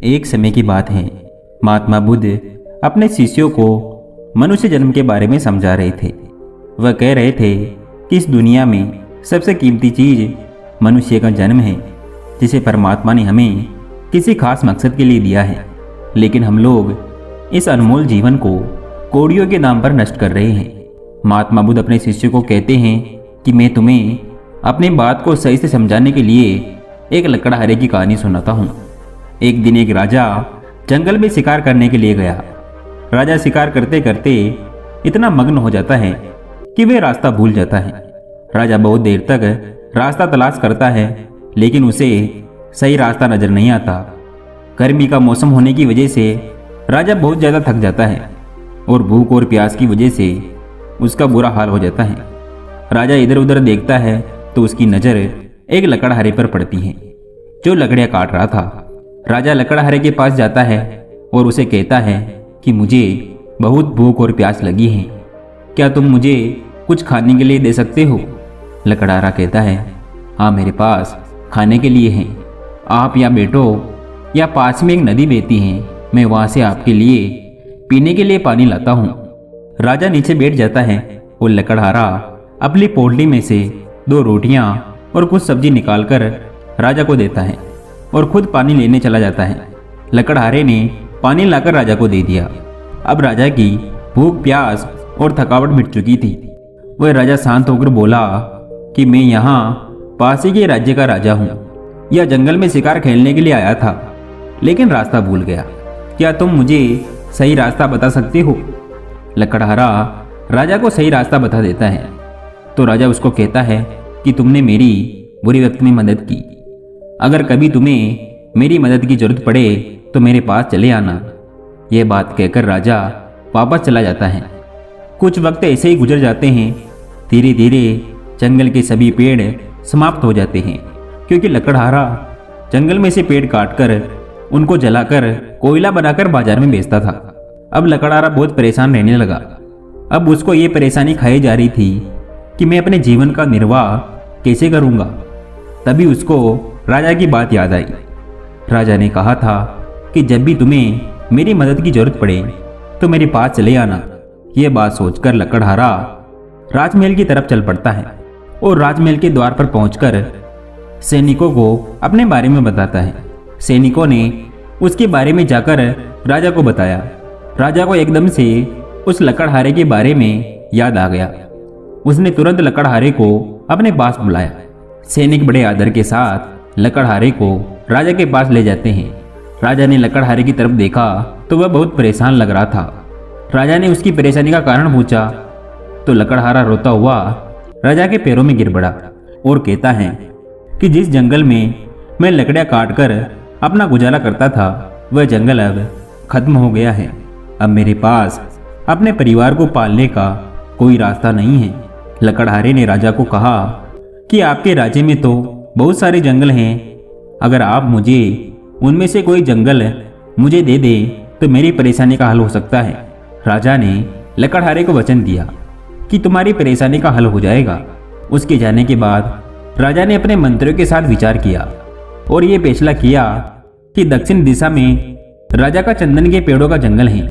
एक समय की बात है। महात्मा बुद्ध अपने शिष्यों को मनुष्य जन्म के बारे में समझा रहे थे। वह कह रहे थे कि इस दुनिया में सबसे कीमती चीज़ मनुष्य का जन्म है, जिसे परमात्मा ने हमें किसी खास मकसद के लिए दिया है। लेकिन हम लोग इस अनमोल जीवन को कौड़ियों के नाम पर नष्ट कर रहे हैं। महात्मा बुद्ध अपने शिष्यों को कहते हैं कि मैं तुम्हें अपनी बात को सही से समझाने के लिए एक लकड़हारे की कहानी सुनाता हूँ। एक दिन एक राजा जंगल में शिकार करने के लिए गया। राजा शिकार करते करते इतना मग्न हो जाता है कि वह रास्ता भूल जाता है। राजा बहुत देर तक रास्ता तलाश करता है, लेकिन उसे सही रास्ता नजर नहीं आता। गर्मी का मौसम होने की वजह से राजा बहुत ज़्यादा थक जाता है और भूख और प्यास की वजह से उसका बुरा हाल हो जाता है। राजा इधर उधर देखता है तो उसकी नज़र एक लकड़हारे पर पड़ती है जो लकड़ियाँ काट रहा था। राजा लकड़हारे के पास जाता है और उसे कहता है कि मुझे बहुत भूख और प्यास लगी है, क्या तुम मुझे कुछ खाने के लिए दे सकते हो? लकड़हारा कहता है, हाँ मेरे पास खाने के लिए है, आप यहाँ बैठो या पास में एक नदी बहती है, मैं वहाँ से आपके लिए पीने के लिए पानी लाता हूँ। राजा नीचे बैठ जाता है और लकड़हारा अपनी पोटली में से 2 रोटियाँ और कुछ सब्जी निकालकर राजा को देता है और खुद पानी लेने चला जाता है। लकड़हारे ने पानी लाकर राजा को दे दिया। अब राजा की भूख प्यास और थकावट मिट चुकी थी। वह राजा शांत होकर बोला कि मैं यहाँ पास ही के राज्य का राजा हूँ। यह जंगल में शिकार खेलने के लिए आया था, लेकिन रास्ता भूल गया। क्या तुम मुझे सही रास्ता बता सकते हो? लकड़हारा राजा को सही रास्ता बता देता है। तो राजा उसको कहता है कि तुमने मेरी बुरी वक्त में मदद की। अगर कभी तुम्हें मेरी मदद की जरूरत पड़े तो मेरे पास चले आना। यह बात कहकर राजा वापस चला जाता है। कुछ वक्त ऐसे ही गुजर जाते हैं। धीरे धीरे जंगल के सभी पेड़ समाप्त हो जाते हैं, क्योंकि लकड़हारा जंगल में से पेड़ काटकर उनको जलाकर कोयला बनाकर बाजार में बेचता था। अब लकड़हारा बहुत परेशान रहने लगा। अब उसको ये परेशानी खाई जा रही थी कि मैं अपने जीवन का निर्वाह कैसे करूँगा। तभी उसको राजा की बात याद आई। राजा ने कहा था कि जब भी तुम्हें मेरी मदद की जरूरत पड़े तो मेरे पास चले आना। यह बात सोचकर लकड़हारा राजमहल की तरफ चल पड़ता है और राजमहल के द्वार पर पहुंचकर सैनिकों को अपने बारे में बताता है। सैनिकों ने उसके बारे में जाकर राजा को बताया। राजा को एकदम से उस लकड़हारे के बारे में याद आ गया। उसने तुरंत लकड़हारे को अपने पास बुलाया। सैनिक बड़े आदर के साथ लकड़हारे को राजा के पास ले जाते हैं। राजा ने लकड़हारे की तरफ देखा तो वह बहुत परेशान लग रहा था। राजा ने उसकी परेशानी का कारण पूछा तो लकड़हारा रोता हुआ राजा के पैरों में गिर पड़ा और कहता है कि जिस जंगल में मैं लकड़ियाँ काटकर अपना गुजारा करता था, वह जंगल अब खत्म हो गया है। अब मेरे पास अपने परिवार को पालने का कोई रास्ता नहीं है। लकड़हारे ने राजा को कहा कि आपके राज्य में तो बहुत सारे जंगल हैं, अगर आप मुझे उनमें से कोई जंगल मुझे दे दे तो मेरी परेशानी का हल हो सकता है। राजा ने लकड़हारे को वचन दिया कि तुम्हारी परेशानी का हल हो जाएगा। उसके जाने के बाद राजा ने अपने मंत्रियों के साथ विचार किया और ये फैसला किया कि दक्षिण दिशा में राजा का चंदन के पेड़ों का जंगल है,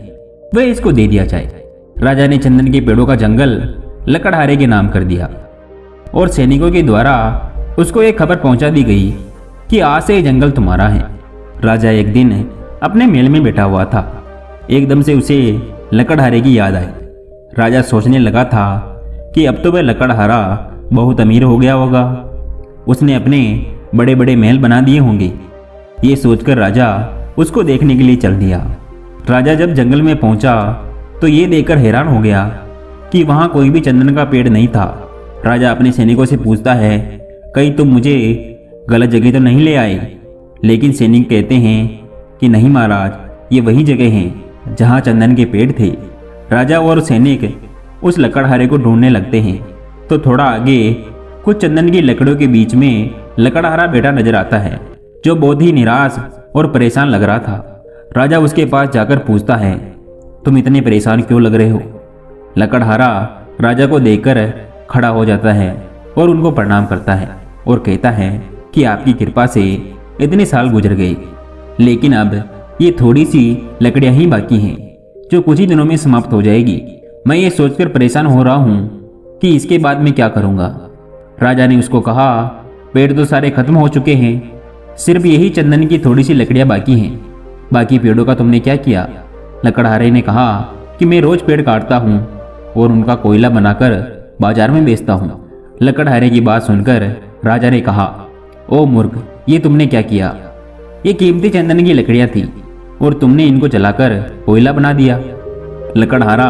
वह इसको दे दिया जाए। राजा ने चंदन के पेड़ों का जंगल लकड़हारे के नाम कर दिया और सैनिकों के द्वारा उसको एक खबर पहुंचा दी गई कि आज से ये जंगल तुम्हारा है। राजा एक दिन अपने महल में बैठा हुआ था। एकदम से उसे लकड़हारे की याद आई। राजा सोचने लगा था कि अब तो वह लकड़हारा बहुत अमीर हो गया होगा, उसने अपने बड़े बड़े महल बना दिए होंगे। ये सोचकर राजा उसको देखने के लिए चल दिया। राजा जब जंगल में पहुंचा तो ये देखकर हैरान हो गया कि वहाँ कोई भी चंदन का पेड़ नहीं था। राजा अपने सैनिकों से पूछता है, कहीं तुम मुझे गलत जगह तो नहीं ले आए? लेकिन सैनिक कहते हैं कि नहीं महाराज, ये वही जगह है जहाँ चंदन के पेड़ थे। राजा और सैनिक उस लकड़हारे को ढूंढने लगते हैं तो थोड़ा आगे कुछ चंदन की लकड़ियों के बीच में लकड़हारा बैठा नजर आता है, जो बहुत ही निराश और परेशान लग रहा था। राजा उसके पास जाकर पूछता है, तुम इतने परेशान क्यों लग रहे हो? लकड़हारा राजा को देखकर खड़ा हो जाता है और उनको प्रणाम करता है और कहता है कि आपकी कृपा से इतने साल गुजर गए, लेकिन अब ये थोड़ी सी लकड़ियां ही बाकी हैं जो कुछ ही दिनों में समाप्त हो जाएगी। मैं ये सोचकर परेशान हो रहा हूँ कि इसके बाद मैं क्या करूँगा। राजा ने उसको कहा, पेड़ तो सारे खत्म हो चुके हैं, सिर्फ यही चंदन की थोड़ी सी लकड़ियां बाकी हैं। बाकी पेड़ों का तुमने क्या किया? लकड़हारे ने कहा कि मैं रोज पेड़ काटता हूँ और उनका कोयला बनाकर बाजार में बेचता हूँ। लकड़हारे की बात सुनकर राजा ने कहा, ओ मूर्ख, ये तुमने क्या किया? ये कीमती चंदन की लकड़ियां थी और तुमने इनको जलाकर कोयला बना दिया। लकड़हारा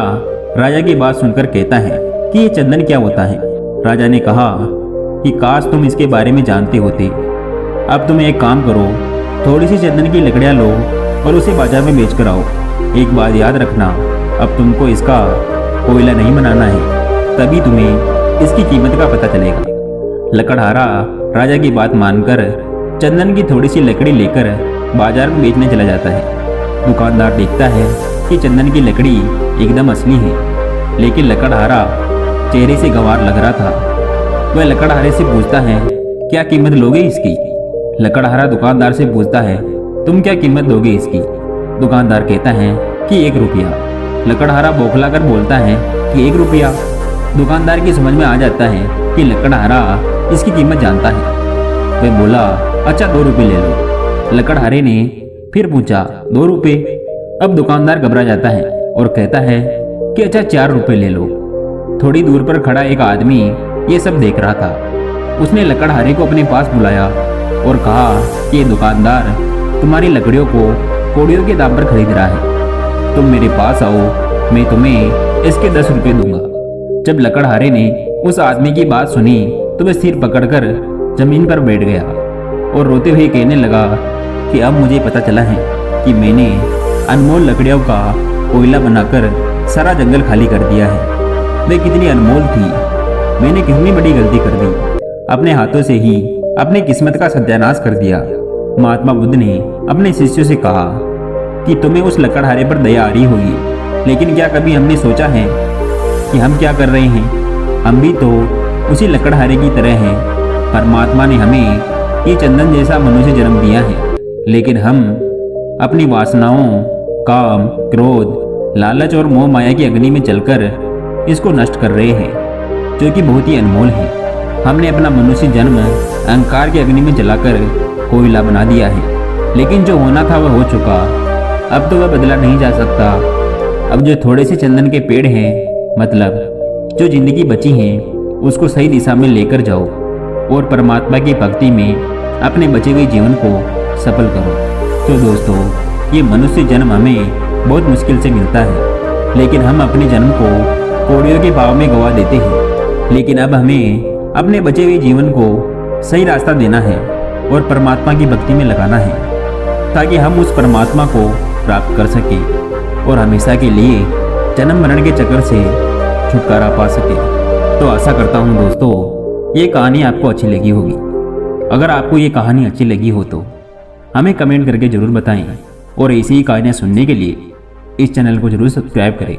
राजा की बात सुनकर कहता है कि ये चंदन क्या होता है। राजा ने कहा कि काश तुम इसके बारे में जानते होते। अब तुम एक काम करो, थोड़ी सी चंदन की लकड़ियां लो और उसे बाजार में बेच कर आओ। एक बात याद रखना, अब तुमको इसका कोयला नहीं बनाना है, तभी तुम्हें इसकी कीमत का पता चलेगा। लकड़हारा राजा की बात मानकर चंदन की थोड़ी सी लकड़ी लेकर बाजार में बेचने चला जाता है। दुकानदार देखता है कि चंदन की लकड़ी एकदम असली है, लेकिन लकड़हारा चेहरे से गंवार लग रहा था। वह लकड़हारे से पूछता है, क्या कीमत लोगे इसकी? लकड़हारा दुकानदार से पूछता है, तुम क्या कीमत दोगे इसकी? दुकानदार कहता है कि 1 रुपया। लकड़हारा बौखला कर बोलता है कि 1 रुपया? दुकानदार की समझ में आ जाता है कि लकड़हारा इसकी कीमत जानता है। वह बोला, अच्छा 2 रुपये ले लो। लकड़हारे ने फिर पूछा, 2 रुपये? अब दुकानदार घबरा जाता है और कहता है कि अच्छा 4 रुपये ले लो। थोड़ी दूर पर खड़ा एक आदमी ये सब देख रहा था। उसने लकड़हारे को अपने पास बुलाया और कहा कि ये दुकानदार तुम्हारी लकड़ियों को कौड़ियों के दाम पर खरीद रहा है, तुम मेरे पास आओ, मैं तुम्हें इसके 10 रुपये दूंगा। जब लकड़हारे ने उस आदमी की बात सुनी तो वह सिर पकड़कर जमीन पर बैठ गया और रोते हुए कहने लगा कि अब मुझे पता चला है कि मैंने अनमोल लकड़ियों का कोयला बनाकर सारा जंगल खाली कर दिया है। वह कितनी अनमोल थी, मैंने कितनी बड़ी गलती कर दी, अपने हाथों से ही अपनी किस्मत का सत्यानाश कर दिया। महात्मा बुद्ध ने अपने शिष्यों से कहा कि तुम्हें उस लकड़हारे पर दया आ रही होगी, लेकिन क्या कभी हमने सोचा है कि हम क्या कर रहे हैं? हम भी तो उसी लकड़हारे की तरह हैं। परमात्मा ने हमें ये चंदन जैसा मनुष्य जन्म दिया है, लेकिन हम अपनी वासनाओं, काम, क्रोध, लालच और मोह माया की अग्नि में जलकर इसको नष्ट कर रहे हैं, जो कि बहुत ही अनमोल है। हमने अपना मनुष्य जन्म अहंकार की अग्नि में जलाकर कोयला बना दिया है, लेकिन जो होना था वह हो चुका, अब तो वह बदला नहीं जा सकता। अब जो थोड़े से चंदन के पेड़ हैं, मतलब जो जिंदगी बची है, उसको सही दिशा में लेकर जाओ और परमात्मा की भक्ति में अपने बचे हुए जीवन को सफल करो। तो दोस्तों, ये मनुष्य जन्म हमें बहुत मुश्किल से मिलता है, लेकिन हम अपने जन्म को कौड़ियों के भाव में गवा देते हैं। लेकिन अब हमें अपने बचे हुए जीवन को सही रास्ता देना है और परमात्मा की भक्ति में लगाना है, ताकि हम उस परमात्मा को प्राप्त कर सकें और हमेशा के लिए जन्म मरण के चक्कर से छुटकारा पा सकें। तो आशा करता हूँ दोस्तों, ये कहानी आपको अच्छी लगी होगी। अगर आपको ये कहानी अच्छी लगी हो तो हमें कमेंट करके ज़रूर बताएं और ऐसी ही कहानियाँ सुनने के लिए इस चैनल को ज़रूर सब्सक्राइब करें।